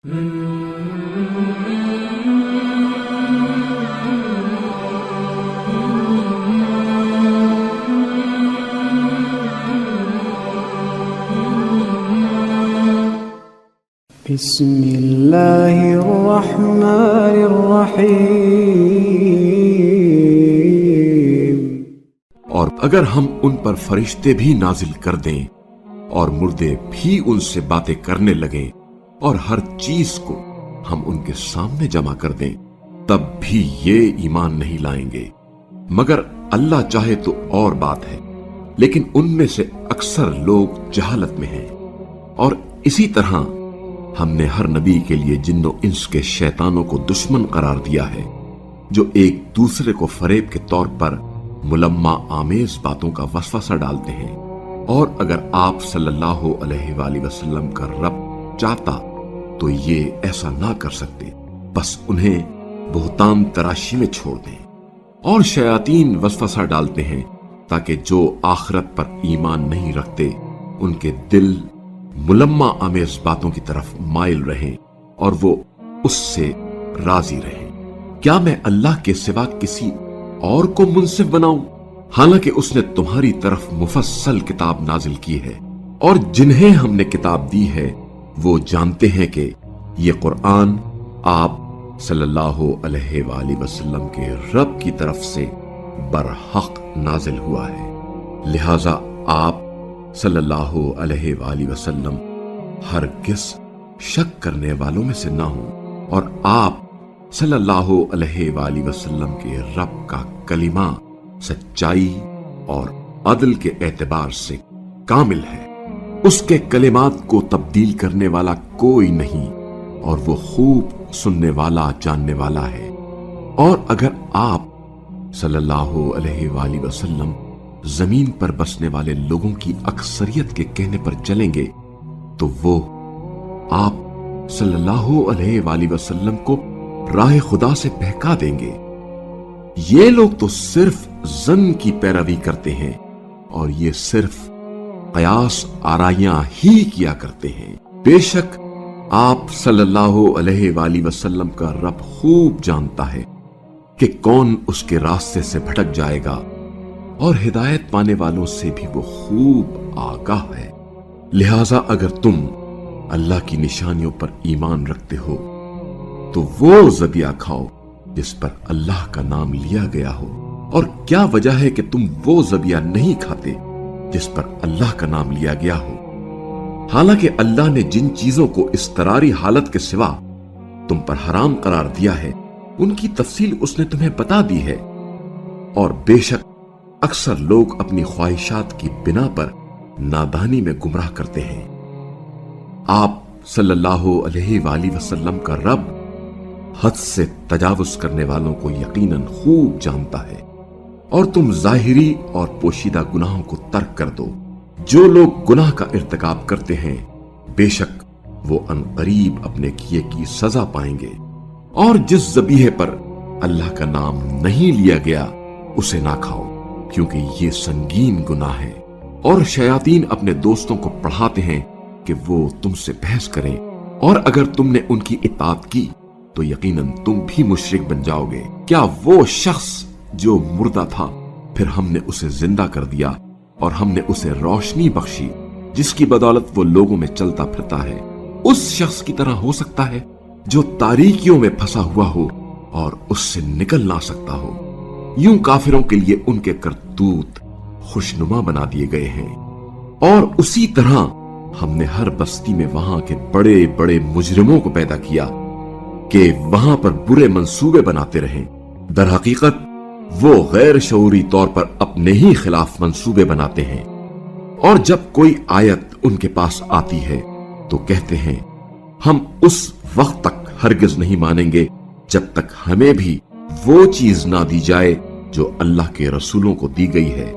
بسم اللہ الرحمن الرحیم۔ اور اگر ہم ان پر فرشتے بھی نازل کر دیں اور مردے بھی ان سے باتیں کرنے لگیں اور ہر چیز کو ہم ان کے سامنے جمع کر دیں، تب بھی یہ ایمان نہیں لائیں گے مگر اللہ چاہے تو اور بات ہے، لیکن ان میں سے اکثر لوگ جہالت میں ہیں۔ اور اسی طرح ہم نے ہر نبی کے لیے جن و انس کے شیطانوں کو دشمن قرار دیا ہے، جو ایک دوسرے کو فریب کے طور پر ملمہ آمیز باتوں کا وسوسہ ڈالتے ہیں۔ اور اگر آپ صلی اللہ علیہ وآلہ وسلم کا رب چاہتا تو یہ ایسا نہ کر سکتے، بس انہیں بہتان تراشی میں چھوڑ دیں۔ اور شیاطین وسوسہ ڈالتے ہیں تاکہ جو آخرت پر ایمان نہیں رکھتے ان کے دل ملمہ آمیز باتوں کی طرف مائل رہیں اور وہ اس سے راضی رہیں۔ کیا میں اللہ کے سوا کسی اور کو منصف بناؤں، حالانکہ اس نے تمہاری طرف مفصل کتاب نازل کی ہے؟ اور جنہیں ہم نے کتاب دی ہے وہ جانتے ہیں کہ یہ قرآن آپ صلی اللہ علیہ وآلہ وسلم کے رب کی طرف سے برحق نازل ہوا ہے، لہذا آپ صلی اللہ علیہ وآلہ وسلم ہرگز شک کرنے والوں میں سے نہ ہوں، اور آپ صلی اللہ علیہ وآلہ وسلم کے رب کا کلمہ سچائی اور عدل کے اعتبار سے کامل ہے۔ اس کے کلمات کو تبدیل کرنے والا کوئی نہیں، اور وہ خوب سننے والا جاننے والا ہے۔ اور اگر آپ صلی اللہ علیہ وآلہ وسلم زمین پر بسنے والے لوگوں کی اکثریت کے کہنے پر چلیں گے تو وہ آپ صلی اللہ علیہ وآلہ وسلم کو راہ خدا سے بہکا دیں گے۔ یہ لوگ تو صرف ظن کی پیروی کرتے ہیں اور یہ صرف قیاس آرائیاں ہی کیا کرتے ہیں۔ بے شک آپ صلی اللہ علیہ وآلہ وسلم کا رب خوب جانتا ہے کہ کون اس کے راستے سے بھٹک جائے گا، اور ہدایت پانے والوں سے بھی وہ خوب آگاہ ہے۔ لہذا اگر تم اللہ کی نشانیوں پر ایمان رکھتے ہو تو وہ ذبیحہ کھاؤ جس پر اللہ کا نام لیا گیا ہو۔ اور کیا وجہ ہے کہ تم وہ ذبیحہ نہیں کھاتے جس پر اللہ کا نام لیا گیا ہو؟ حالانکہ اللہ نے جن چیزوں کو اضطراری حالت کے سوا تم پر حرام قرار دیا ہے ان کی تفصیل اس نے تمہیں بتا دی ہے، اور بے شک اکثر لوگ اپنی خواہشات کی بنا پر نادانی میں گمراہ کرتے ہیں۔ آپ صلی اللہ علیہ وآلہ وسلم کا رب حد سے تجاوز کرنے والوں کو یقیناً خوب جانتا ہے، اور تم ظاہری اور پوشیدہ گناہوں کو ترک کر دو۔ جو لوگ گناہ کا ارتکاب کرتے ہیں بے شک وہ عنقریب اپنے کیے کی سزا پائیں گے۔ اور جس ذبیحے پر اللہ کا نام نہیں لیا گیا اسے نہ کھاؤ، کیونکہ یہ سنگین گناہ ہے۔ اور شیاطین اپنے دوستوں کو پڑھاتے ہیں کہ وہ تم سے بحث کریں، اور اگر تم نے ان کی اطاعت کی تو یقیناً تم بھی مشرک بن جاؤ گے۔ کیا وہ شخص جو مردہ تھا پھر ہم نے اسے زندہ کر دیا اور ہم نے اسے روشنی بخشی جس کی بدولت وہ لوگوں میں چلتا پھرتا ہے، اس شخص کی طرح ہو سکتا ہے جو تاریکیوں میں پھنسا ہوا ہو اور اس سے نکل نہ سکتا ہو؟ یوں کافروں کے لیے ان کے کرتوت خوشنما بنا دیے گئے ہیں۔ اور اسی طرح ہم نے ہر بستی میں وہاں کے بڑے بڑے مجرموں کو پیدا کیا کہ وہاں پر برے منصوبے بناتے رہیں۔ در حقیقت وہ غیر شعوری طور پر اپنے ہی خلاف منصوبے بناتے ہیں، اور جب کوئی آیت ان کے پاس آتی ہے تو کہتے ہیں ہم اس وقت تک ہرگز نہیں مانیں گے جب تک ہمیں بھی وہ چیز نہ دی جائے جو اللہ کے رسولوں کو دی گئی ہے۔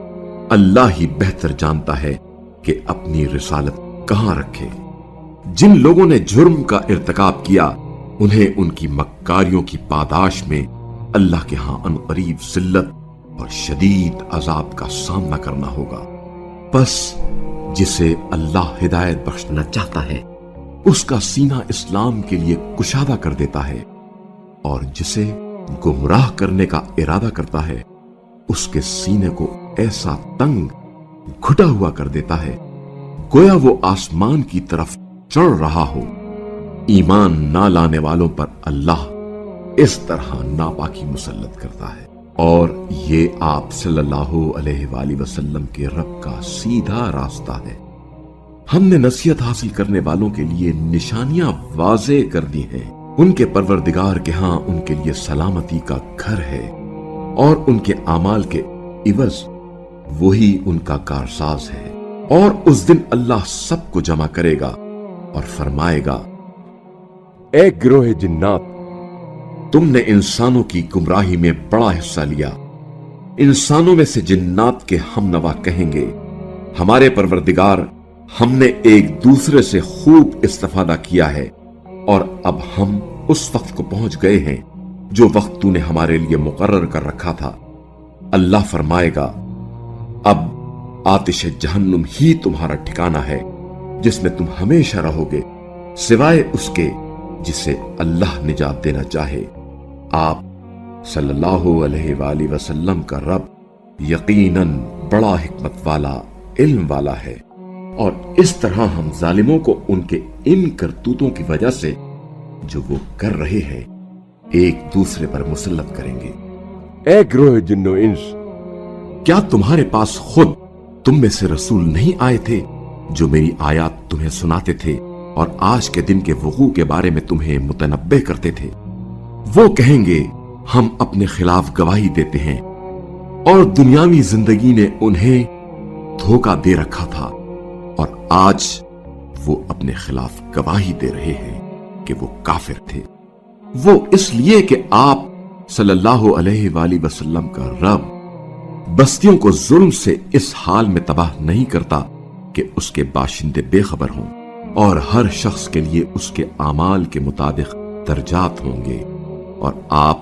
اللہ ہی بہتر جانتا ہے کہ اپنی رسالت کہاں رکھے۔ جن لوگوں نے جرم کا ارتکاب کیا انہیں ان کی مکاریوں کی پاداش میں اللہ کے ہاں عنقریب ذلت اور شدید عذاب کا سامنا کرنا ہوگا۔ پس جسے اللہ ہدایت بخشنا چاہتا ہے اس کا سینہ اسلام کے لیے کشادہ کر دیتا ہے، اور جسے گمراہ کرنے کا ارادہ کرتا ہے اس کے سینے کو ایسا تنگ گھٹا ہوا کر دیتا ہے گویا وہ آسمان کی طرف چڑھ رہا ہو۔ ایمان نہ لانے والوں پر اللہ اس طرح ناپاکی مسلط کرتا ہے، اور یہ آپ صلی اللہ علیہ وآلہ وسلم کے رب کا سیدھا راستہ ہے۔ ہم نے نصیحت حاصل کرنے والوں کے لیے نشانیاں واضح کر دی ہیں۔ ان کے پروردگار کے ہاں ان کے لیے سلامتی کا گھر ہے، اور ان کے اعمال کے عوض وہی ان کا کارساز ہے۔ اور اس دن اللہ سب کو جمع کرے گا اور فرمائے گا، اے گروہ جنات، تم نے انسانوں کی گمراہی میں بڑا حصہ لیا۔ انسانوں میں سے جنات کے ہم نوا کہیں گے، ہمارے پروردگار، ہم نے ایک دوسرے سے خوب استفادہ کیا ہے، اور اب ہم اس وقت کو پہنچ گئے ہیں جو وقت تو نے ہمارے لیے مقرر کر رکھا تھا۔ اللہ فرمائے گا، اب آتش جہنم ہی تمہارا ٹھکانہ ہے جس میں تم ہمیشہ رہو گے، سوائے اس کے جسے اللہ نجات دینا چاہے۔ آپ صلی اللہ علیہ وآلہ وسلم کا رب یقیناً بڑا حکمت والا، علم والا ہے، اور اس طرح ہم ظالموں کو ان کے ان کرتوتوں کی وجہ سے جو وہ کر رہے ہیں ایک دوسرے پر مسلط کریں گے۔ اے گروہ جن و انس، کیا تمہارے پاس خود تم میں سے رسول نہیں آئے تھے جو میری آیات تمہیں سناتے تھے اور آج کے دن کے وقوع کے بارے میں تمہیں متنبہ کرتے تھے؟ وہ کہیں گے، ہم اپنے خلاف گواہی دیتے ہیں، اور دنیاوی زندگی نے انہیں دھوکہ دے رکھا تھا، اور آج وہ اپنے خلاف گواہی دے رہے ہیں کہ وہ کافر تھے۔ وہ اس لیے کہ آپ صلی اللہ علیہ وآلہ وسلم کا رب بستیوں کو ظلم سے اس حال میں تباہ نہیں کرتا کہ اس کے باشندے بے خبر ہوں، اور ہر شخص کے لیے اس کے اعمال کے مطابق درجات ہوں گے۔ اور آپ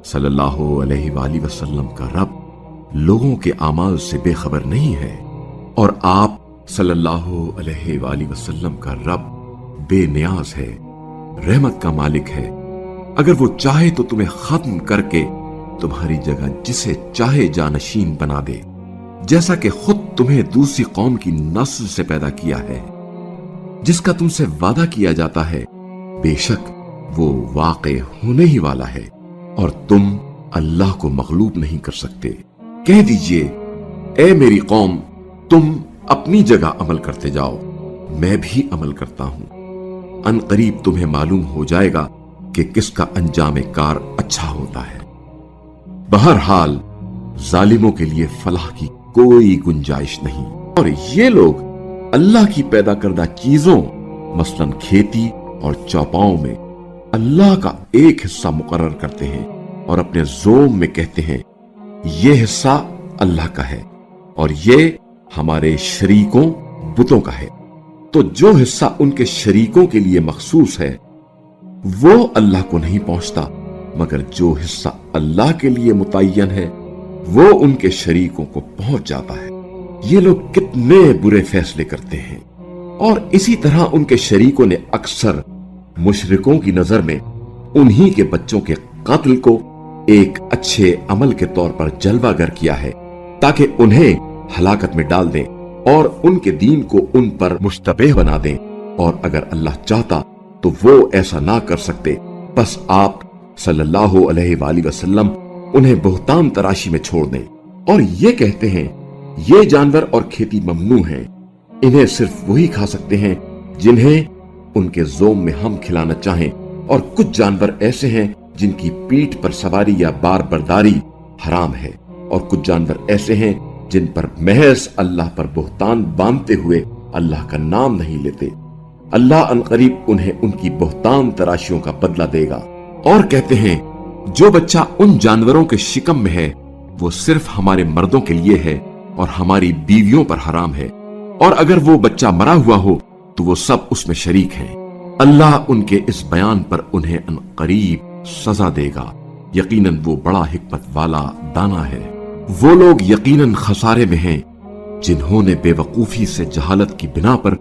صلی اللہ علیہ وآلہ وسلم کا رب لوگوں کے اعمال سے بے خبر نہیں ہے، اور آپ صلی اللہ علیہ وآلہ وسلم کا رب بے نیاز ہے، رحمت کا مالک ہے۔ اگر وہ چاہے تو تمہیں ختم کر کے تمہاری جگہ جسے چاہے جانشین بنا دے، جیسا کہ خود تمہیں دوسری قوم کی نسل سے پیدا کیا ہے، جس کا تم سے وعدہ کیا جاتا ہے، بے شک وہ واقع ہونے ہی والا ہے، اور تم اللہ کو مغلوب نہیں کر سکتے۔ کہہ دیجئے، اے میری قوم، تم اپنی جگہ عمل کرتے جاؤ، میں بھی عمل کرتا ہوں، ان قریب تمہیں معلوم ہو جائے گا کہ کس کا انجام کار اچھا ہوتا ہے۔ بہرحال ظالموں کے لیے فلاح کی کوئی گنجائش نہیں، اور یہ لوگ اللہ کی پیدا کردہ چیزوں مثلاً کھیتی اور چوپاؤں میں اللہ کا ایک حصہ مقرر کرتے ہیں، اور اپنے زوم میں کہتے ہیں یہ حصہ اللہ کا ہے اور یہ ہمارے شریکوں بتوں کا ہے۔ تو جو حصہ ان کے شریکوں کے لیے مخصوص ہے وہ اللہ کو نہیں پہنچتا، مگر جو حصہ اللہ کے لیے متعین ہے وہ ان کے شریکوں کو پہنچ جاتا ہے۔ یہ لوگ کتنے برے فیصلے کرتے ہیں، اور اسی طرح ان کے شریکوں نے اکثر مشرکوں کی نظر میں انہی کے بچوں کے قتل کو ایک اچھے عمل کے طور پر جلوہ گر کیا ہے، تاکہ انہیں ہلاکت میں ڈال دیں اور ان کے دین کو ان پر مشتبہ بنا دیں، اور اگر اللہ چاہتا تو وہ ایسا نہ کر سکتے۔ بس آپ صلی اللہ علیہ وآلہ وسلم انہیں بہتان تراشی میں چھوڑ دیں، اور یہ کہتے ہیں یہ جانور اور کھیتی ممنوع ہیں، انہیں صرف وہی کھا سکتے ہیں جنہیں ان کے زوم میں ہم کھلانا چاہیں، اور کچھ جانور ایسے ہیں جن کی پیٹھ پر سواری یا بار برداری حرام ہے، اور کچھ جانور ایسے ہیں جن پر محض اللہ پر بہتان باندھتے ہوئے اللہ کا نام نہیں لیتے۔ اللہ عنقریب انہیں ان کی بہتان تراشیوں کا بدلہ دے گا۔ اور کہتے ہیں جو بچہ ان جانوروں کے شکم میں ہے وہ صرف ہمارے مردوں کے لیے ہے اور ہماری بیویوں پر حرام ہے، اور اگر وہ بچہ مرا ہوا ہو تو وہ سب اس میں شریک ہیں۔ اللہ ان کے اس بیان پر انہیں عنقریب سزا دے گا، یقیناً وہ بڑا حکمت والا دانا ہے۔ وہ لوگ یقیناً خسارے میں ہیں جنہوں نے بے وقوفی سے جہالت کی بنا پر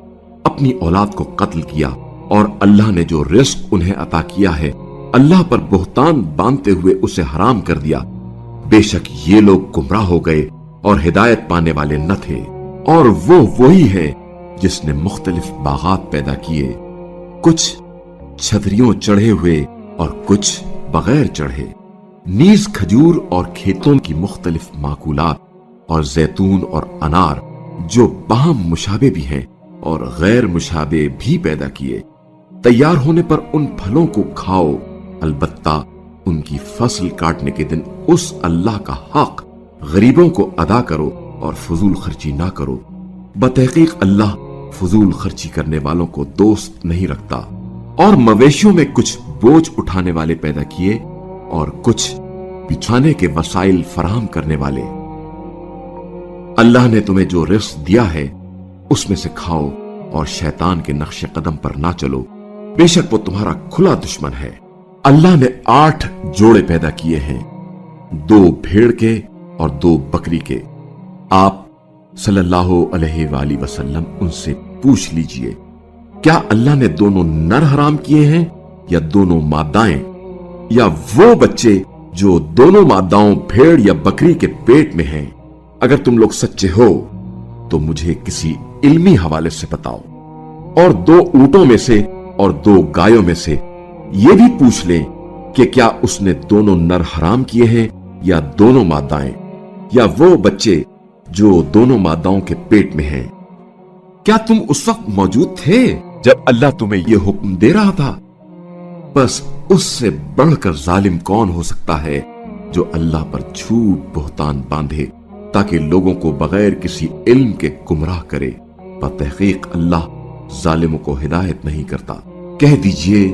اپنی اولاد کو قتل کیا اور اللہ نے جو رزق انہیں عطا کیا ہے اللہ پر بہتان باندھتے ہوئے اسے حرام کر دیا، بے شک یہ لوگ گمراہ ہو گئے اور ہدایت پانے والے نہ تھے۔ اور وہ وہی ہے جس نے مختلف باغات پیدا کیے، کچھ چھتریوں چڑھے ہوئے اور کچھ بغیر چڑھے، نیز کھجور اور کھیتوں کی مختلف ماکولات اور زیتون اور انار جو باہم مشابہ بھی ہیں اور غیر مشابہ بھی پیدا کیے۔ تیار ہونے پر ان پھلوں کو کھاؤ، البتہ ان کی فصل کاٹنے کے دن اس اللہ کا حق غریبوں کو ادا کرو اور فضول خرچی نہ کرو، بتحقیق اللہ فضول خرچی کرنے والوں کو دوست نہیں رکھتا۔ اور مویشیوں میں کچھ بوجھ اٹھانے والے پیدا کیے اور کچھ بچھانے کے وسائل فراہم کرنے والے۔ اللہ نے تمہیں جو رزق دیا ہے اس میں سے کھاؤ اور شیطان کے نقش قدم پر نہ چلو، بے شک وہ تمہارا کھلا دشمن ہے۔ اللہ نے 8 جوڑے پیدا کیے ہیں، 2 بھیڑ کے اور 2 بکری کے۔ آپ صلی اللہ علیہ وآلہ وسلم ان سے پوچھ لیجئے، کیا اللہ نے دونوں نر حرام کیے ہیں یا دونوں مادائیں، یا وہ بچے جو دونوں ماداؤں بھیڑ یا بکری کے پیٹ میں ہیں؟ اگر تم لوگ سچے ہو تو مجھے کسی علمی حوالے سے بتاؤ۔ اور 2 اونٹوں میں سے اور 2 گایوں میں سے یہ بھی پوچھ لیں کہ کیا اس نے دونوں نر حرام کیے ہیں یا دونوں مادائیں، یا وہ بچے جو دونوں ماداؤں کے پیٹ میں ہیں۔ کیا تم اس وقت موجود تھے جب اللہ تمہیں یہ حکم دے رہا تھا؟ بس اس سے بڑھ کر ظالم کون ہو سکتا ہے جو اللہ پر جھوٹ بہتان باندھے تاکہ لوگوں کو بغیر کسی علم کے گمراہ کرے۔ بتحقیق اللہ ظالموں کو ہدایت نہیں کرتا۔ کہہ دیجئے،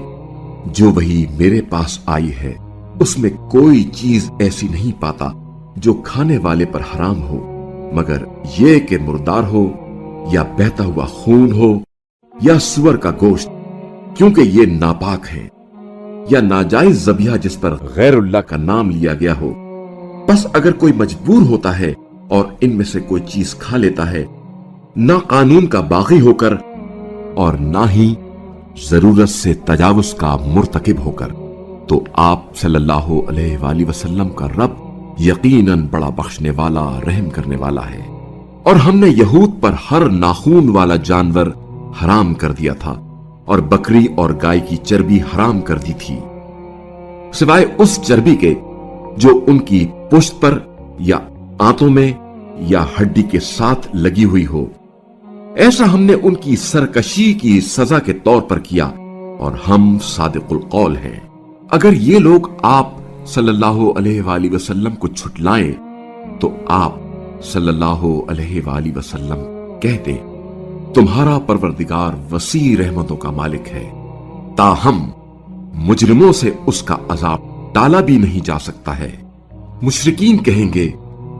جو وحی میرے پاس آئی ہے اس میں کوئی چیز ایسی نہیں پاتا جو کھانے والے پر حرام ہو، مگر یہ کہ مردار ہو یا بہتا ہوا خون ہو یا سور کا گوشت، کیونکہ یہ ناپاک ہے، یا ناجائز ذبیحہ جس پر غیر اللہ کا نام لیا گیا ہو۔ بس اگر کوئی مجبور ہوتا ہے اور ان میں سے کوئی چیز کھا لیتا ہے، نہ قانون کا باغی ہو کر اور نہ ہی ضرورت سے تجاوز کا مرتکب ہو کر، تو آپ صلی اللہ علیہ وآلہ وسلم کا رب یقیناً بڑا بخشنے والا رحم کرنے والا ہے۔ اور ہم نے یہود پر ہر ناخون والا جانور حرام کر دیا تھا اور بکری اور گائے کی چربی حرام کر دی تھی، سوائے اس چربی کے جو ان کی پشت پر یا آنتوں میں یا ہڈی کے ساتھ لگی ہوئی ہو۔ ایسا ہم نے ان کی سرکشی کی سزا کے طور پر کیا، اور ہم صادق القول ہیں۔ اگر یہ لوگ آپ صلی اللہ علیہ وآلہ وسلم کو چھٹلائیں تو آپ صلی اللہ علیہ وآلہ وسلم کہہ دیں، تمہارا پروردگار وسیع رحمتوں کا مالک ہے، تاہم مجرموں سے اس کا عذاب ٹالا بھی نہیں جا سکتا ہے۔ مشرکین کہیں گے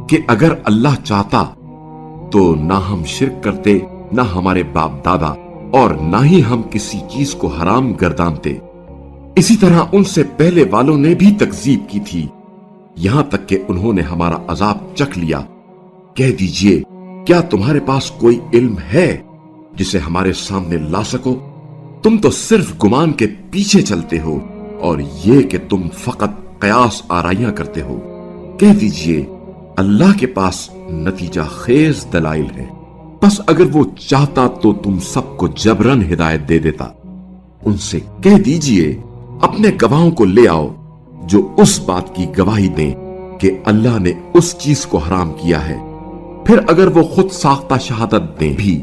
کہ اگر اللہ چاہتا تو نہ ہم شرک کرتے، نہ ہمارے باپ دادا، اور نہ ہی ہم کسی چیز کو حرام گردانتے۔ اسی طرح ان سے پہلے والوں نے بھی تکذیب کی تھی، یہاں تک کہ انہوں نے ہمارا عذاب چکھ لیا۔ کہہ دیجئے، کیا تمہارے پاس کوئی علم ہے جسے ہمارے سامنے لا سکو؟ تم تو صرف گمان کے پیچھے چلتے ہو، اور یہ کہ تم فقط قیاس آرائیاں کرتے ہو۔ کہہ دیجئے، اللہ کے پاس نتیجہ خیز دلائل ہے، بس اگر وہ چاہتا تو تم سب کو جبرن ہدایت دے دیتا۔ ان سے کہہ دیجئے، اپنے گواہوں کو لے آؤ جو اس بات کی گواہی دیں کہ اللہ نے اس چیز کو حرام کیا ہے، پھر اگر وہ خود ساختہ شہادت دیں بھی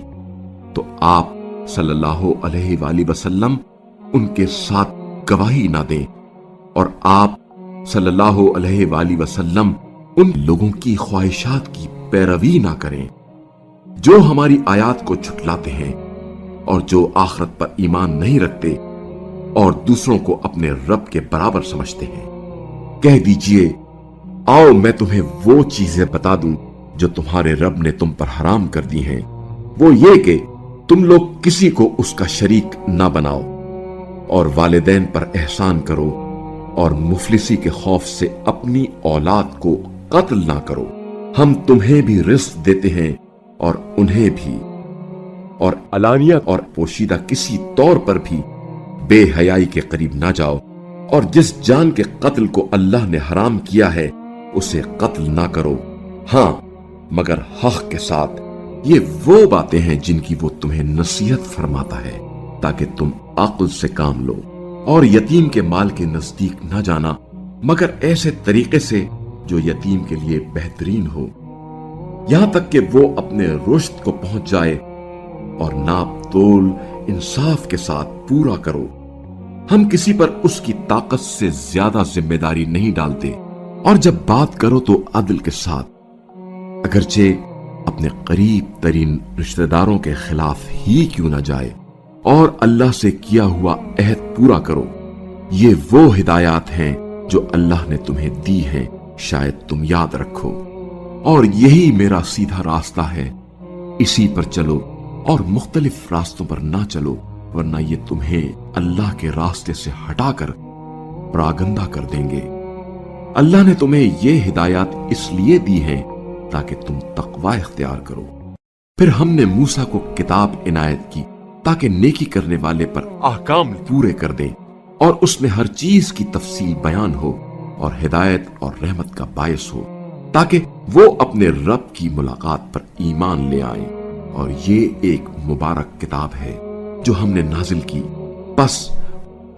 تو آپ صلی اللہ علیہ وآلہ وسلم ان کے ساتھ گواہی نہ دیں، اور آپ صلی اللہ علیہ وآلہ وسلم ان لوگوں کی خواہشات کی پیروی نہ کریں جو ہماری آیات کو جھٹلاتے ہیں اور جو آخرت پر ایمان نہیں رکھتے اور دوسروں کو اپنے رب کے برابر سمجھتے ہیں۔ کہہ دیجئے، آؤ میں تمہیں وہ چیزیں بتا دوں جو تمہارے رب نے تم پر حرام کر دی ہیں، وہ یہ کہ تم لوگ کسی کو اس کا شریک نہ بناؤ، اور والدین پر احسان کرو، اور مفلسی کے خوف سے اپنی اولاد کو قتل نہ کرو۔ ہم تمہیں بھی رزق دیتے ہیں اور انہیں بھی، اور علانیہ اور پوشیدہ کسی طور پر بھی بے حیائی کے قریب نہ جاؤ، اور جس جان کے قتل کو اللہ نے حرام کیا ہے اسے قتل نہ کرو، ہاں مگر حق کے ساتھ۔ یہ وہ باتیں ہیں جن کی وہ تمہیں نصیحت فرماتا ہے تاکہ تم عقل سے کام لو، اور یتیم کے مال کے نزدیک نہ جانا مگر ایسے طریقے سے جو یتیم کے لیے بہترین ہو، یہاں تک کہ وہ اپنے رشد کو پہنچ جائے، اور ناپ تول انصاف کے ساتھ پورا کرو۔ ہم کسی پر اس کی طاقت سے زیادہ ذمہ داری نہیں ڈالتے، اور جب بات کرو تو عدل کے ساتھ، اگرچہ اپنے قریب ترین رشتہ داروں کے خلاف ہی کیوں نہ جائے، اور اللہ سے کیا ہوا عہد پورا کرو۔ یہ وہ ہدایات ہیں جو اللہ نے تمہیں دی ہیں، شاید تم یاد رکھو، اور یہی میرا سیدھا راستہ ہے، اسی پر چلو اور مختلف راستوں پر نہ چلو، ورنہ یہ تمہیں اللہ کے راستے سے ہٹا کر پراگندہ کر دیں گے۔ اللہ نے تمہیں یہ ہدایات اس لیے دی ہیں تاکہ تم تقوی اختیار کرو۔ پھر ہم نے موسیٰ کو کتاب عنایت کی تاکہ نیکی کرنے والے پر احکام پورے کر دیں، اور اس میں ہر چیز کی تفصیل بیان ہو، اور ہدایت اور رحمت کا باعث ہو، تاکہ وہ اپنے رب کی ملاقات پر ایمان لے آئیں۔ اور یہ ایک مبارک کتاب ہے جو ہم نے نازل کی، بس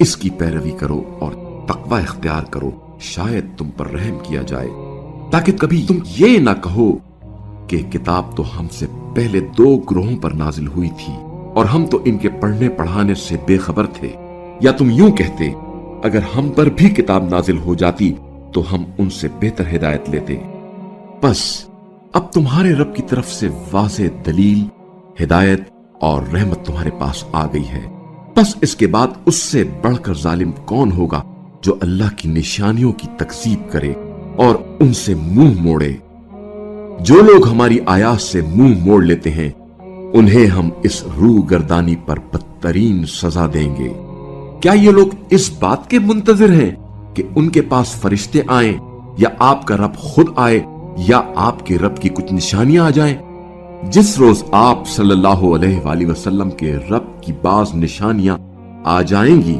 اس کی پیروی کرو اور تقوی اختیار کرو، شاید تم پر رحم کیا جائے، تاکہ کبھی تم یہ نہ کہو کہ کتاب تو ہم سے پہلے 2 گروہوں پر نازل ہوئی تھی اور ہم تو ان کے پڑھنے پڑھانے سے بے خبر تھے، یا تم یوں کہتے اگر ہم پر بھی کتاب نازل ہو جاتی تو ہم ان سے بہتر ہدایت لیتے۔ بس اب تمہارے رب کی طرف سے واضح دلیل، ہدایت اور رحمت تمہارے پاس آ گئی ہے، بس اس کے بعد اس سے بڑھ کر ظالم کون ہوگا جو اللہ کی نشانیوں کی تکذیب کرے اور ان سے منہ موڑے۔ جو لوگ ہماری آیات سے منہ موڑ لیتے ہیں انہیں ہم اس روح گردانی پر بدترین سزا دیں گے۔ کیا یہ لوگ اس بات کے منتظر ہیں کہ ان کے پاس فرشتے آئیں، یا آپ کا رب خود آئے، یا آپ کے رب کی کچھ نشانیاں آ جائیں؟ جس روز آپ صلی اللہ علیہ وآلہ وسلم کے رب کی بعض نشانیاں آ جائیں گی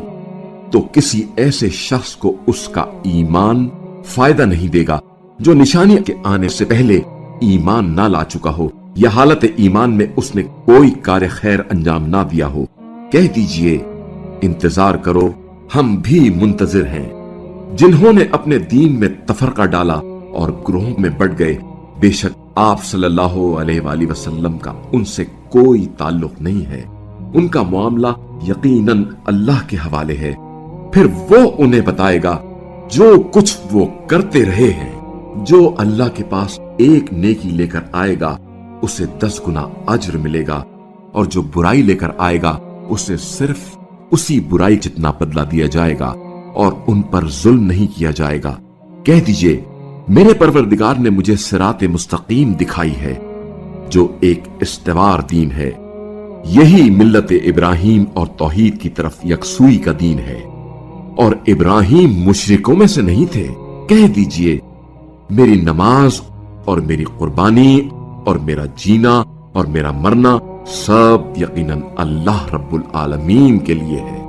تو کسی ایسے شخص کو اس کا ایمان فائدہ نہیں دے گا جو نشانی کے آنے سے پہلے ایمان نہ لا چکا ہو، یا حالت ایمان میں اس نے کوئی کار خیر انجام نہ دیا ہو۔ کہہ دیجئے انتظار کرو، ہم بھی منتظر ہیں۔ جنہوں نے اپنے دین میں تفرقہ ڈالا اور گروہوں میں بٹ گئے، بے شک آپ صلی اللہ علیہ وآلہ وسلم کا ان سے کوئی تعلق نہیں ہے، ان کا معاملہ یقیناً اللہ کے حوالے ہے، پھر وہ انہیں بتائے گا جو کچھ وہ کرتے رہے ہیں۔ جو اللہ کے پاس ایک نیکی لے کر آئے گا اسے 10 گنا اجر ملے گا، اور جو برائی لے کر آئے گا اسے صرف اسی برائی جتنا بدلہ دیا جائے گا، اور ان پر ظلم نہیں کیا جائے گا۔ کہہ دیجئے میرے پروردگار نے مجھے صراط مستقیم دکھائی ہے جو ایک استوار دین ہے، یہی ملت ابراہیم اور توحید کی طرف یکسوئی کا دین ہے، اور ابراہیم مشرکوں میں سے نہیں تھے۔ کہہ دیجئے میری نماز اور میری قربانی اور میرا جینا اور میرا مرنا سب یقیناً اللہ رب العالمین کے لیے ہے،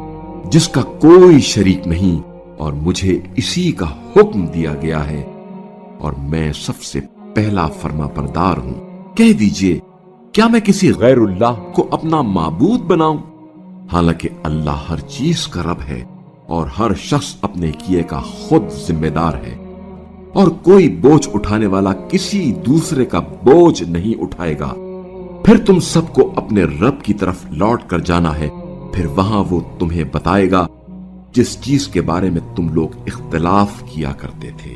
جس کا کوئی شریک نہیں، اور مجھے اسی کا حکم دیا گیا ہے، اور میں سب سے پہلا فرما بردار ہوں۔ کہہ دیجئے کیا میں کسی غیر اللہ کو اپنا معبود بناؤں؟ حالانکہ اللہ ہر چیز کا رب ہے، اور ہر شخص اپنے کیے کا خود ذمہ دار ہے، اور کوئی بوجھ اٹھانے والا کسی دوسرے کا بوجھ نہیں اٹھائے گا۔ پھر تم سب کو اپنے رب کی طرف لوٹ کر جانا ہے، پھر وہاں وہ تمہیں بتائے گا جس چیز کے بارے میں تم لوگ اختلاف کیا کرتے تھے،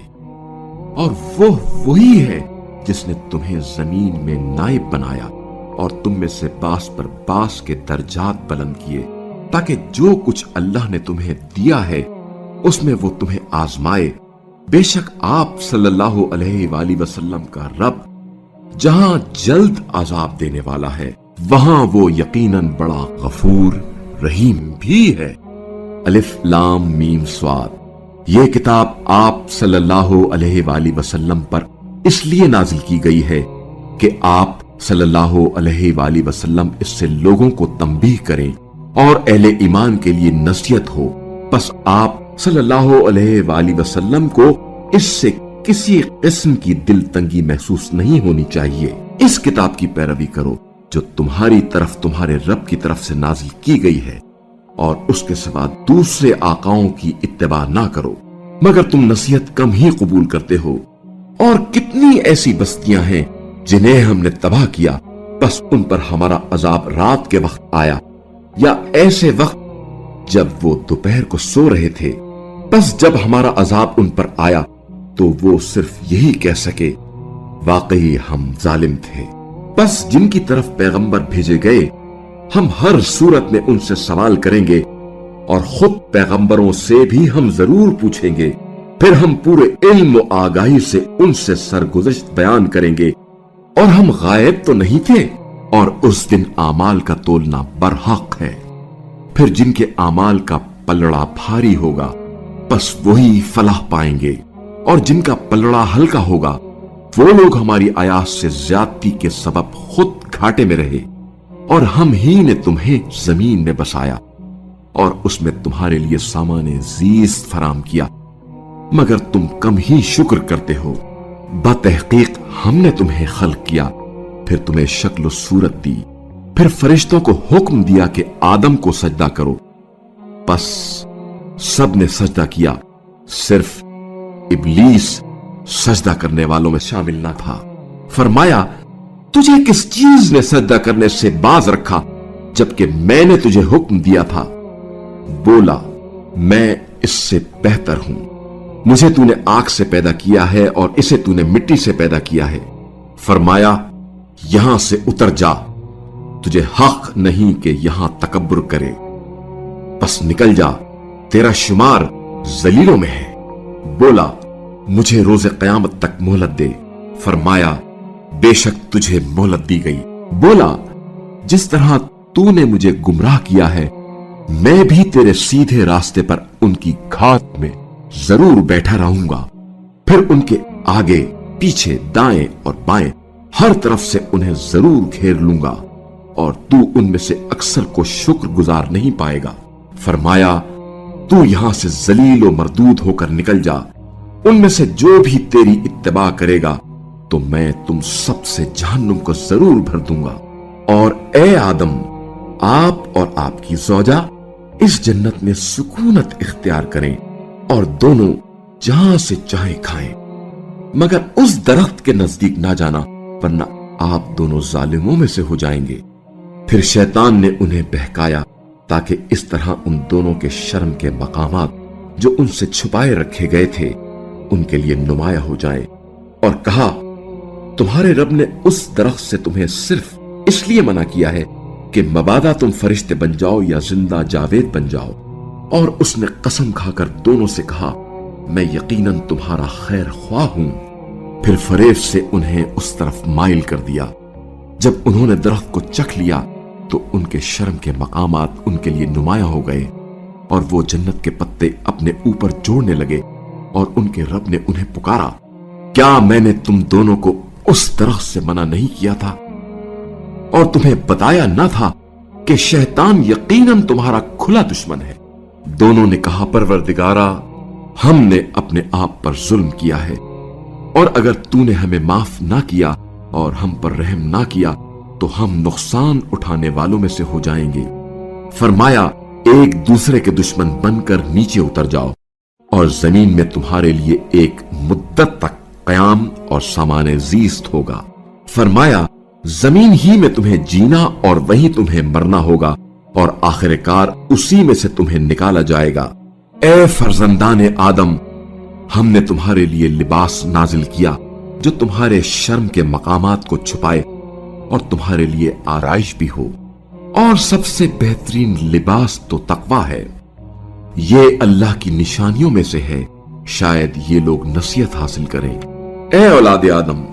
اور وہ وہی ہے جس نے تمہیں زمین میں نائب بنایا اور تم میں سے باس پر باس کے درجات بلند کیے، تاکہ جو کچھ اللہ نے تمہیں دیا ہے اس میں وہ تمہیں آزمائے۔ بے شک آپ صلی اللہ علیہ وآلہ وسلم کا رب جہاں جلد عذاب دینے والا ہے وہاں وہ یقیناً بڑا غفور رحیم بھی ہے۔ الف لام میم صاد، یہ کتاب آپ صلی اللہ علیہ وآلہ وسلم پر اس لیے نازل کی گئی ہے کہ آپ صلی اللہ علیہ وآلہ وسلم اس سے لوگوں کو تنبیہ کریں اور اہل ایمان کے لیے نصیحت ہو، بس آپ صلی اللہ علیہ وآلہ وسلم کو اس سے کسی قسم کی دل تنگی محسوس نہیں ہونی چاہیے۔ اس کتاب کی پیروی کرو جو تمہاری طرف تمہارے رب کی طرف سے نازل کی گئی ہے، اور اس کے سوا دوسرے آقاؤں کی اتباع نہ کرو، مگر تم نصیحت کم ہی قبول کرتے ہو۔ اور کتنی ایسی بستیاں ہیں جنہیں ہم نے تباہ کیا، بس ان پر ہمارا عذاب رات کے وقت آیا یا ایسے وقت جب وہ دوپہر کو سو رہے تھے، بس جب ہمارا عذاب ان پر آیا تو وہ صرف یہی کہہ سکے واقعی ہم ظالم تھے۔ بس جن کی طرف پیغمبر بھیجے گئے ہم ہر صورت میں ان سے سوال کریں گے، اور خود پیغمبروں سے بھی ہم ضرور پوچھیں گے، پھر ہم پورے علم و آگاہی سے ان سے سرگزشت بیان کریں گے، اور ہم غائب تو نہیں تھے۔ اور اس دن اعمال کا تولنا برحق ہے، پھر جن کے اعمال کا پلڑا بھاری ہوگا بس وہی فلاح پائیں گے، اور جن کا پلڑا ہلکا ہوگا وہ لوگ ہماری آیات سے زیادتی کے سبب خود گھاٹے میں رہے۔ اور ہم ہی نے تمہیں زمین میں بسایا اور اس میں تمہارے لیے سامان زیست فراہم کیا، مگر تم کم ہی شکر کرتے ہو۔ بتحقیق ہم نے تمہیں خلق کیا، پھر تمہیں شکل و صورت دی، پھر فرشتوں کو حکم دیا کہ آدم کو سجدہ کرو، بس سب نے سجدہ کیا، صرف ابلیس سجدہ کرنے والوں میں شامل نہ تھا۔ فرمایا تجھے کس چیز نے سجدہ کرنے سے باز رکھا جبکہ میں نے تجھے حکم دیا تھا؟ بولا میں اس سے بہتر ہوں، مجھے تو نے آگ سے پیدا کیا ہے اور اسے تو نے مٹی سے پیدا کیا ہے۔ فرمایا یہاں سے اتر جا، تجھے حق نہیں کہ یہاں تکبر کرے، بس نکل جا، تیرا شمار ذلیلوں میں ہے۔ بولا مجھے روز قیامت تک مہلت دے۔ فرمایا بے شک تجھے مہلت دی گئی۔ بولا جس طرح تو نے مجھے گمراہ کیا ہے میں بھی تیرے سیدھے راستے پر ان کی گھاٹ میں ضرور بیٹھا رہوں گا، پھر ان کے آگے پیچھے دائیں اور بائیں ہر طرف سے انہیں ضرور گھیر لوں گا، اور تو ان میں سے اکثر کو شکر گزار نہیں پائے گا۔ فرمایا تو یہاں سے ذلیل و مردود ہو کر نکل جا، ان میں سے جو بھی تیری اتباع کرے گا تو میں تم سب سے جہنم کو ضرور بھر دوں گا۔ اور اے آدم، آپ اور آپ کی زوجہ اس جنت میں سکونت اختیار کریں اور دونوں جہاں سے چاہیں کھائیں، مگر اس درخت کے نزدیک نہ جانا ورنہ آپ دونوں ظالموں میں سے ہو جائیں گے۔ پھر شیطان نے انہیں بہکایا تاکہ اس طرح ان دونوں کے شرم کے مقامات جو ان سے چھپائے رکھے گئے تھے ان کے لیے نمایاں ہو جائیں، اور کہا تمہارے رب نے اس درخت سے تمہیں صرف اس لیے منع کیا ہے کہ مبادا تم فرشتے بن جاؤ یا زندہ جاوید بن جاؤ۔ اور اس نے قسم کھا کر دونوں سے کہا میں یقیناً تمہارا خیر خواہ ہوں۔ پھر فریب سے انہیں اس طرف مائل کر دیا۔ جب انہوں نے درخت کو چکھ لیا تو ان کے شرم کے مقامات ان کے لیے نمایاں ہو گئے، اور وہ جنت کے پتے اپنے اوپر جوڑنے لگے، اور ان کے رب نے انہیں پکارا کیا میں نے تم دونوں کو اس درخت سے منع نہیں کیا تھا اور تمہیں بتایا نہ تھا کہ شیطان یقیناً تمہارا کھلا دشمن ہے؟ دونوں نے کہا پروردگارا ہم نے اپنے آپ پر ظلم کیا ہے، اور اگر تو نے ہمیں معاف نہ کیا اور ہم پر رحم نہ کیا تو ہم نقصان اٹھانے والوں میں سے ہو جائیں گے۔ فرمایا ایک دوسرے کے دشمن بن کر نیچے اتر جاؤ، اور زمین میں تمہارے لیے ایک مدت تک قیام اور سامان زیست ہوگا۔ فرمایا زمین ہی میں تمہیں جینا اور وہیں تمہیں مرنا ہوگا، اور آخر کار اسی میں سے تمہیں نکالا جائے گا۔ اے فرزندان آدم، ہم نے تمہارے لیے لباس نازل کیا جو تمہارے شرم کے مقامات کو چھپائے اور تمہارے لیے آرائش بھی ہو، اور سب سے بہترین لباس تو تقوی ہے۔ یہ اللہ کی نشانیوں میں سے ہے، شاید یہ لوگ نصیحت حاصل کریں۔ اے اولاد آدم،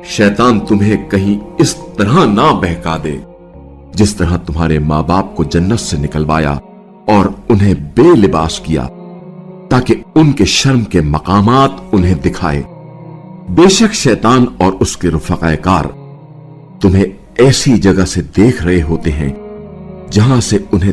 شیطان تمہیں کہیں اس طرح نہ بہکا دے جس طرح تمہارے ماں باپ کو جنت سے نکلوایا اور انہیں بے لباس کیا تاکہ ان کے شرم کے مقامات انہیں دکھائے۔ بے شک شیطان اور اس کے رفقائے کار تمہیں ایسی جگہ سے دیکھ رہے ہوتے ہیں جہاں سے انہیں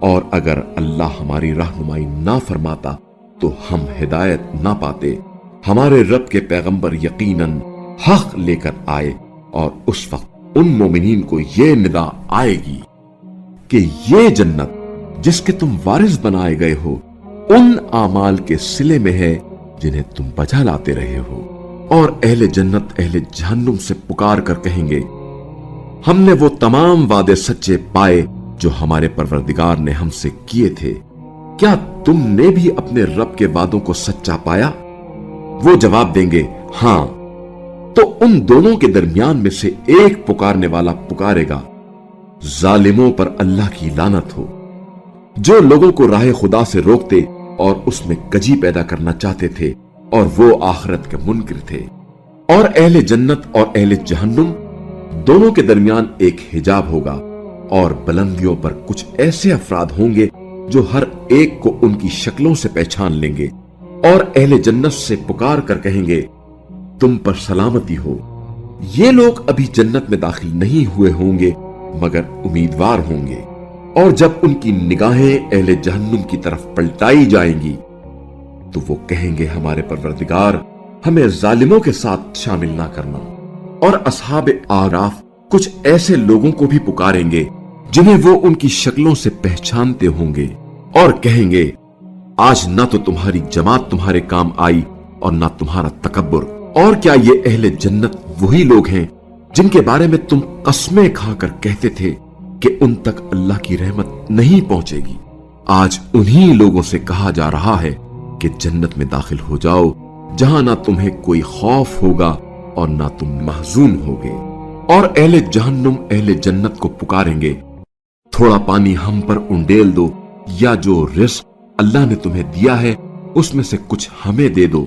اور اگر اللہ ہماری رہنمائی نہ فرماتا تو ہم ہدایت نہ پاتے۔ ہمارے رب کے پیغمبر یقیناً حق لے کر آئے، اور اس وقت ان مومنین کو یہ ندا آئے گی کہ یہ جنت جس کے تم وارث بنائے گئے ہو ان اعمال کے صلے میں ہے جنہیں تم بجا لاتے رہے ہو۔ اور اہل جنت اہل جہنم سے پکار کر کہیں گے، ہم نے وہ تمام وعدے سچے پائے جو ہمارے پروردگار نے ہم سے کیے تھے، کیا تم نے بھی اپنے رب کے وعدوں کو سچا پایا؟ وہ جواب دیں گے، ہاں۔ تو ان دونوں کے درمیان میں سے ایک پکارنے والا پکارے گا، ظالموں پر اللہ کی لعنت ہو، جو لوگوں کو راہ خدا سے روکتے اور اس میں کجی پیدا کرنا چاہتے تھے، اور وہ آخرت کے منکر تھے۔ اور اہل جنت اور اہل جہنم دونوں کے درمیان ایک حجاب ہوگا، اور بلندیوں پر کچھ ایسے افراد ہوں گے جو ہر ایک کو ان کی شکلوں سے پہچان لیں گے، اور اہل جنت سے پکار کر کہیں گے، تم پر سلامتی ہو۔ یہ لوگ ابھی جنت میں داخل نہیں ہوئے ہوں گے مگر امیدوار ہوں گے، اور جب ان کی نگاہیں اہل جہنم کی طرف پلٹائی جائیں گی تو وہ کہیں گے، ہمارے پروردگار ہمیں ظالموں کے ساتھ شامل نہ کرنا۔ اور اصحاب اعراف کچھ ایسے لوگوں کو بھی پکاریں گے جنہیں وہ ان کی شکلوں سے پہچانتے ہوں گے، اور کہیں گے، آج نہ تو تمہاری جماعت تمہارے کام آئی اور نہ تمہارا تکبر۔ اور کیا یہ اہل جنت وہی لوگ ہیں جن کے بارے میں تم قسمیں کھا کر کہتے تھے کہ ان تک اللہ کی رحمت نہیں پہنچے گی؟ آج انہی لوگوں سے کہا جا رہا ہے کہ جنت میں داخل ہو جاؤ، جہاں نہ تمہیں کوئی خوف ہوگا اور نہ تم محزون ہوگے۔ اور اہل جہنم اہل جنت کو پکاریں گے، تھوڑا پانی ہم پر انڈیل دو، یا جو رزق اللہ نے تمہیں دیا ہے اس میں سے کچھ ہمیں دے دو۔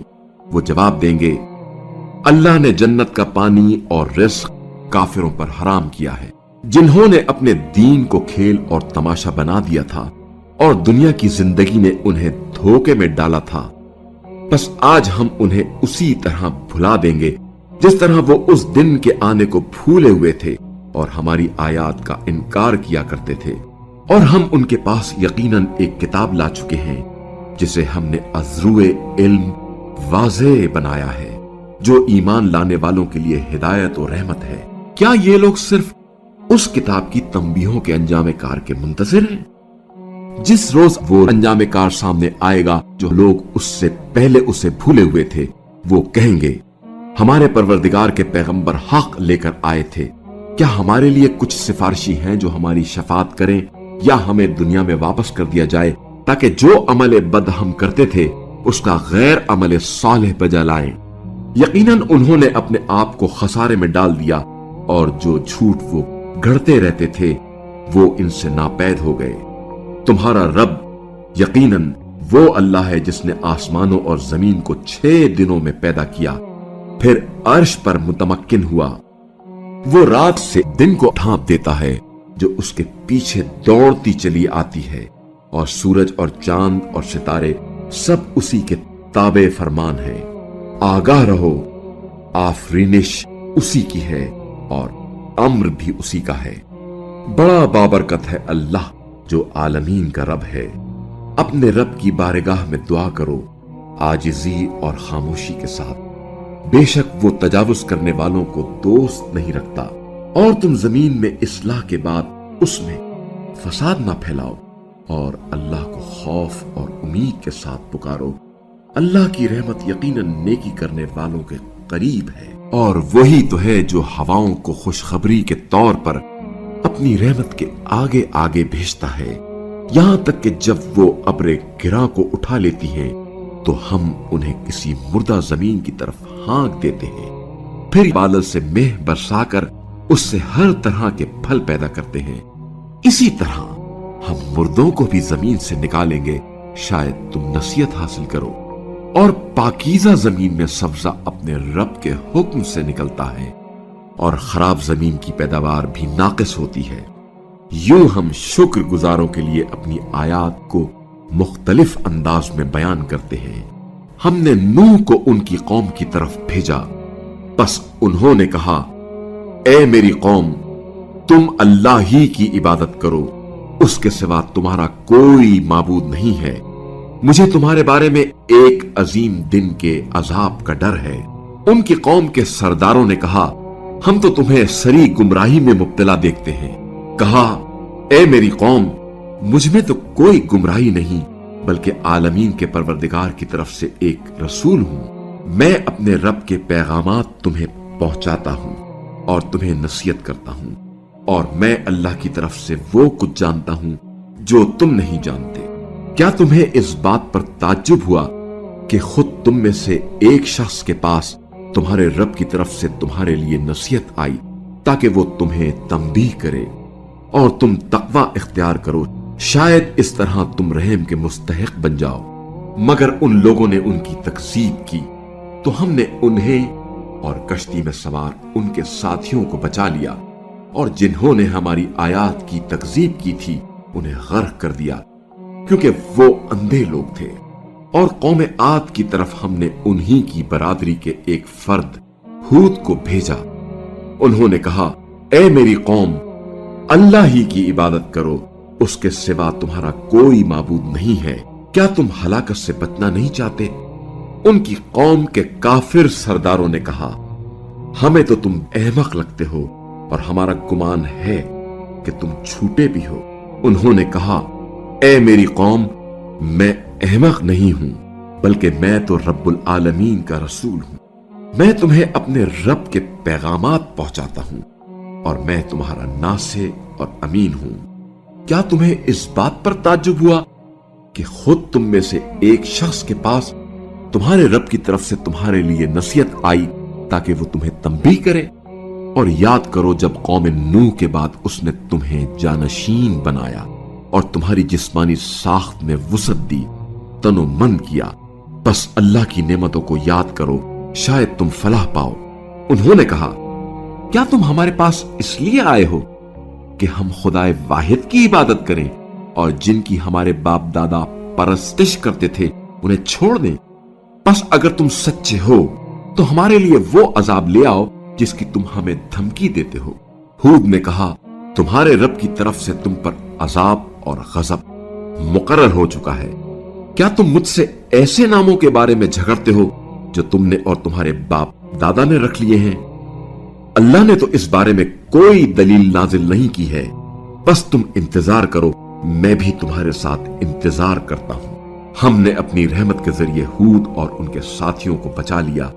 وہ جواب دیں گے، اللہ نے جنت کا پانی اور رزق کافروں پر حرام کیا ہے، جنہوں نے اپنے دین کو کھیل اور تماشا بنا دیا تھا، اور دنیا کی زندگی نے انہیں دھوکے میں ڈالا تھا۔ بس آج ہم انہیں اسی طرح بھلا دیں گے جس طرح وہ اس دن کے آنے کو بھولے ہوئے تھے اور ہماری آیات کا انکار کیا کرتے تھے۔ اور ہم ان کے پاس یقیناً ایک کتاب لا چکے ہیں جسے ہم نے ازروع علم واضح بنایا ہے، جو ایمان لانے والوں کے لیے ہدایت و رحمت ہے۔ کیا یہ لوگ صرف اس کتاب کی تنبیہوں کے انجام کار کے منتظر ہیں؟ جس روز وہ انجام کار سامنے آئے گا جو لوگ اس سے پہلے اسے بھولے ہوئے تھے، وہ کہیں گے، ہمارے پروردگار کے پیغمبر حق لے کر آئے تھے، کیا ہمارے لیے کچھ سفارشی ہیں جو ہماری شفاعت کریں، یا ہمیں دنیا میں واپس کر دیا جائے تاکہ جو عمل بد ہم کرتے تھے اس کا غیر عمل صالح بجا لائیں؟ یقیناً انہوں نے اپنے آپ کو خسارے میں ڈال دیا، اور جو جھوٹ وہ گھڑتے رہتے تھے وہ ان سے ناپید ہو گئے۔ تمہارا رب یقیناً وہ اللہ ہے جس نے آسمانوں اور زمین کو 6 دنوں میں پیدا کیا، پھر عرش پر متمکن ہوا۔ وہ رات سے دن کو ڈھانپ دیتا ہے جو اس کے پیچھے دوڑتی چلی آتی ہے، اور سورج اور چاند اور ستارے سب اسی کے تابع فرمان ہیں۔ آگاہ رہو، آفرینش اسی کی ہے اور امر بھی اسی کا ہے۔ بڑا بابرکت ہے اللہ جو عالمین کا رب ہے۔ اپنے رب کی بارگاہ میں دعا کرو عاجزی اور خاموشی کے ساتھ، بے شک وہ تجاوز کرنے والوں کو دوست نہیں رکھتا۔ اور تم زمین میں اصلاح کے بعد اس میں فساد نہ پھیلاؤ، اور اللہ کو خوف اور امید کے ساتھ پکارو۔ اللہ کی رحمت یقیناً نیکی کرنے والوں کے قریب ہے، اور وہی تو ہے جو ہواؤں کو خوشخبری کے طور پر اپنی رحمت کے آگے آگے بھیجتا ہے، یہاں تک کہ جب وہ ابر گراں کو اٹھا لیتی ہیں تو ہم انہیں کسی مردہ زمین کی طرف ہانک دیتے ہیں، پھر بادل سے مہ برسا کر اس سے ہر طرح کے پھل پیدا کرتے ہیں۔ اسی طرح ہم مردوں کو بھی زمین سے نکالیں گے، شاید تم نصیحت حاصل کرو۔ اور پاکیزہ زمین میں سبزہ اپنے رب کے حکم سے نکلتا ہے، اور خراب زمین کی پیداوار بھی ناقص ہوتی ہے۔ یوں ہم شکر گزاروں کے لیے اپنی آیات کو مختلف انداز میں بیان کرتے ہیں۔ ہم نے نوح کو ان کی قوم کی طرف بھیجا، پس انہوں نے کہا، اے میری قوم، تم اللہ ہی کی عبادت کرو اس کے سوا تمہارا کوئی معبود نہیں ہے۔ مجھے تمہارے بارے میں ایک عظیم دن کے عذاب کا ڈر ہے۔ ان کی قوم کے سرداروں نے کہا، ہم تو تمہیں سری گمراہی میں مبتلا دیکھتے ہیں۔ کہا، اے میری قوم، مجھ میں تو کوئی گمراہی نہیں، بلکہ عالمین کے پروردگار کی طرف سے ایک رسول ہوں۔ میں اپنے رب کے پیغامات تمہیں پہنچاتا ہوں اور تمہیں نصیحت کرتا ہوں، اور میں اللہ کی طرف سے وہ کچھ جانتا ہوں جو تم نہیں جانتے۔ کیا تمہیں اس بات پر تعجب ہوا کہ خود تم میں سے ایک شخص کے پاس تمہارے رب کی طرف سے تمہارے لیے نصیحت آئی تاکہ وہ تمہیں تنبیہ کرے اور تم تقوی اختیار کرو، شاید اس طرح تم رحم کے مستحق بن جاؤ؟ مگر ان لوگوں نے ان کی تکذیب کی تو ہم نے انہیں اور کشتی میں سوار ان کے ساتھیوں کو بچا لیا، اور جنہوں نے ہماری آیات کی تکذیب کی تھی انہیں غرق کر دیا، کیونکہ وہ اندھے لوگ تھے۔ اور قوم عاد کی طرف ہم نے انہی کی برادری کے ایک فرد ہود کو بھیجا۔ انہوں نے کہا، اے میری قوم، اللہ ہی کی عبادت کرو، اس کے سوا تمہارا کوئی معبود نہیں ہے۔ کیا تم ہلاکت سے بچنا نہیں چاہتے؟ ان کی قوم کے کافر سرداروں نے کہا، ہمیں تو تم احمق لگتے ہو اور ہمارا گمان ہے کہ تم جھوٹے بھی ہو۔ انہوں نے کہا، اے میری قوم، میں احمق نہیں ہوں، بلکہ میں تو رب العالمین کا رسول ہوں۔ میں تمہیں اپنے رب کے پیغامات پہنچاتا ہوں اور میں تمہارا ناصح اور امین ہوں۔ کیا تمہیں اس بات پر تعجب ہوا کہ خود تم میں سے ایک شخص کے پاس تمہارے رب کی طرف سے تمہارے لیے نصیحت آئی تاکہ وہ تمہیں تنبیہ کرے؟ اور یاد کرو جب قوم نوح کے بعد اس نے تمہیں جانشین بنایا اور تمہاری جسمانی ساخت میں وسعت دی، تن و من کیا، بس اللہ کی نعمتوں کو یاد کرو، شاید تم فلاح پاؤ۔ انہوں نے کہا، کیا تم ہمارے پاس اس لیے آئے ہو کہ ہم خدائے واحد کی عبادت کریں اور جن کی ہمارے باپ دادا پرستش کرتے تھے انہیں چھوڑ دیں؟ بس اگر تم سچے ہو تو ہمارے لیے وہ عذاب لے آؤ جس کی تم ہمیں دھمکی دیتے ہو۔ ہود نے کہا، تمہارے رب کی طرف سے تم پر عذاب اور غضب مقرر ہو چکا ہے۔ کیا تم مجھ سے ایسے ناموں کے بارے میں جھگڑتے ہو جو تم نے اور تمہارے باپ دادا نے رکھ لیے ہیں؟ اللہ نے تو اس بارے میں کوئی دلیل نازل نہیں کی ہے، بس تم انتظار کرو، میں بھی تمہارے ساتھ انتظار کرتا ہوں۔ ہم نے اپنی رحمت کے ذریعے ہود اور ان کے ساتھیوں کو بچا لیا،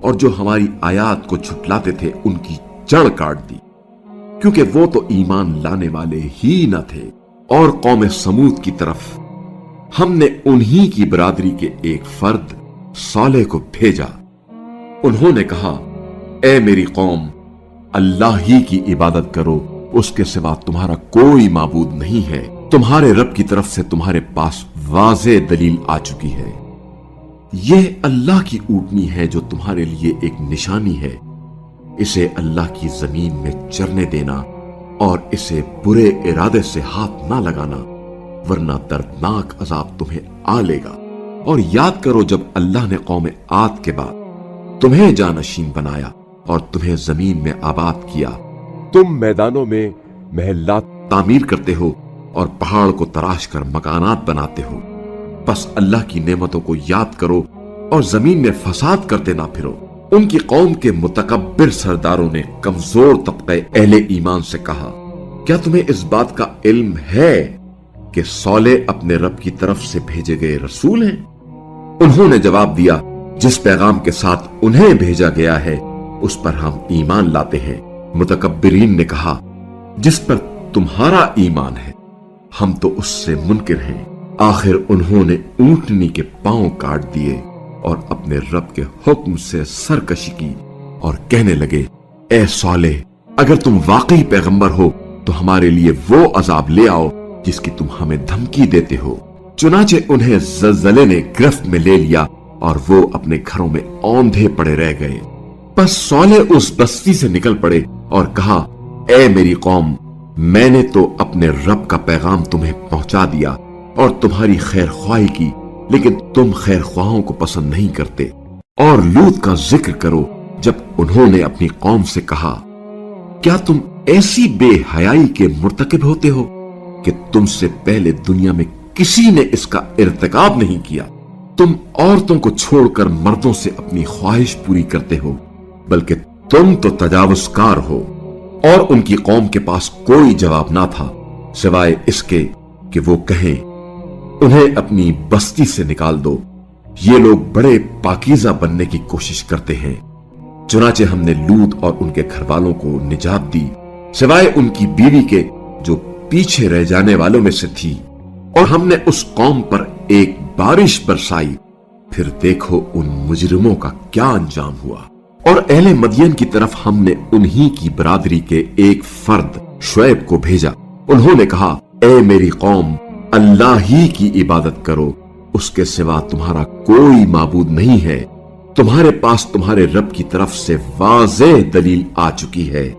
اور جو ہماری آیات کو جھٹلاتے تھے ان کی جڑ کاٹ دی، کیونکہ وہ تو ایمان لانے والے ہی نہ تھے۔ اور قوم سمود کی طرف ہم نے انہی کی برادری کے ایک فرد صالح کو بھیجا۔ انہوں نے کہا، اے میری قوم، اللہ ہی کی عبادت کرو، اس کے سوا تمہارا کوئی معبود نہیں ہے۔ تمہارے رب کی طرف سے تمہارے پاس واضح دلیل آ چکی ہے۔ یہ اللہ کی اونٹنی ہے جو تمہارے لیے ایک نشانی ہے۔ اسے اللہ کی زمین میں چرنے دینا اور اسے برے ارادے سے ہاتھ نہ لگانا، ورنہ دردناک عذاب تمہیں آ لے گا۔ اور یاد کرو جب اللہ نے قوم عاد کے بعد تمہیں جانشین بنایا اور تمہیں زمین میں آباد کیا۔ تم میدانوں میں محلات تعمیر کرتے ہو اور پہاڑ کو تراش کر مکانات بناتے ہو، بس اللہ کی نعمتوں کو یاد کرو اور زمین میں فساد کرتے نہ پھرو۔ ان کی قوم کے متکبر سرداروں نے کمزور طبقے اہل ایمان سے کہا، کیا تمہیں اس بات کا علم ہے کہ صالح اپنے رب کی طرف سے بھیجے گئے رسول ہیں؟ انہوں نے جواب دیا، جس پیغام کے ساتھ انہیں بھیجا گیا ہے اس پر ہم ایمان لاتے ہیں۔ متکبرین نے کہا، جس پر تمہارا ایمان ہے ہم تو اس سے منکر ہیں۔ آخر انہوں نے اونٹنی کے پاؤں کاٹ دیے اور اپنے رب کے حکم سے سرکشی کی اور کہنے لگے، اے صالح، اگر تم واقعی پیغمبر ہو تو ہمارے لیے وہ عذاب لے آؤ جس کی تم ہمیں دھمکی دیتے ہو۔ چنانچہ انہیں زلزلے نے گرفت میں لے لیا اور وہ اپنے گھروں میں اوندھے پڑے رہ گئے۔ پس صالح اس بستی سے نکل پڑے اور کہا، اے میری قوم، میں نے تو اپنے رب کا پیغام تمہیں پہنچا دیا اور تمہاری خیر خواہی کی، لیکن تم خیر خواہوں کو پسند نہیں کرتے۔ اور لوط کا ذکر کرو جب انہوں نے اپنی قوم سے کہا، کیا تم ایسی بے حیائی کے مرتکب ہوتے ہو کہ تم سے پہلے دنیا میں کسی نے اس کا ارتکاب نہیں کیا۔ تم عورتوں کو چھوڑ کر مردوں سے اپنی خواہش پوری کرتے ہو، بلکہ تم تو تجاوزکار ہو۔ اور ان کی قوم کے پاس کوئی جواب نہ تھا سوائے اس کے کہ وہ کہیں انہیں اپنی بستی سے نکال دو، یہ لوگ بڑے پاکیزہ بننے کی کوشش کرتے ہیں۔ چنانچہ ہم نے لوط اور ان کے گھر والوں کو نجات دی سوائے ان کی بیوی کے جو پیچھے رہ جانے والوں میں سے تھی، اور ہم نے اس قوم پر ایک بارش برسائی، پھر دیکھو ان مجرموں کا کیا انجام ہوا۔ اور اہل مدین کی طرف ہم نے انہی کی برادری کے ایک فرد شعیب کو بھیجا۔ انہوں نے کہا، اے میری قوم، اللہ ہی کی عبادت کرو، اس کے سوا تمہارا کوئی معبود نہیں ہے۔ تمہارے پاس تمہارے رب کی طرف سے واضح دلیل آ چکی ہے،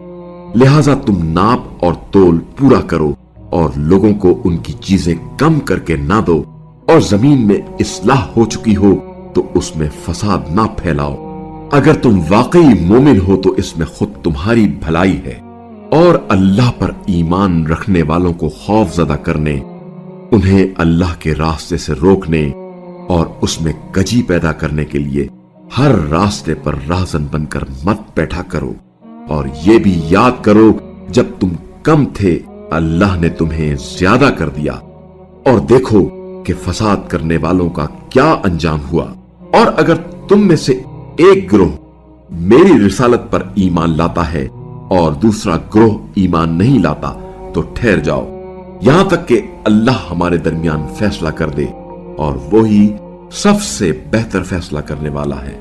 لہذا تم ناپ اور تول پورا کرو اور لوگوں کو ان کی چیزیں کم کر کے نہ دو، اور زمین میں اصلاح ہو چکی ہو تو اس میں فساد نہ پھیلاؤ۔ اگر تم واقعی مومن ہو تو اس میں خود تمہاری بھلائی ہے، اور اللہ پر ایمان رکھنے والوں کو خوف زدہ کرنے، انہیں اللہ کے راستے سے روکنے اور اس میں کجی پیدا کرنے کے لیے ہر راستے پر راہزن بن کر مت بیٹھا کرو۔ اور یہ بھی یاد کرو جب تم کم تھے اللہ نے تمہیں زیادہ کر دیا، اور دیکھو کہ فساد کرنے والوں کا کیا انجام ہوا۔ اور اگر تم میں سے ایک گروہ میری رسالت پر ایمان لاتا ہے اور دوسرا گروہ ایمان نہیں لاتا تو ٹھہر جاؤ یہاں تک کہ اللہ ہمارے درمیان فیصلہ کر دے، اور وہی سب سے بہتر فیصلہ کرنے والا ہے۔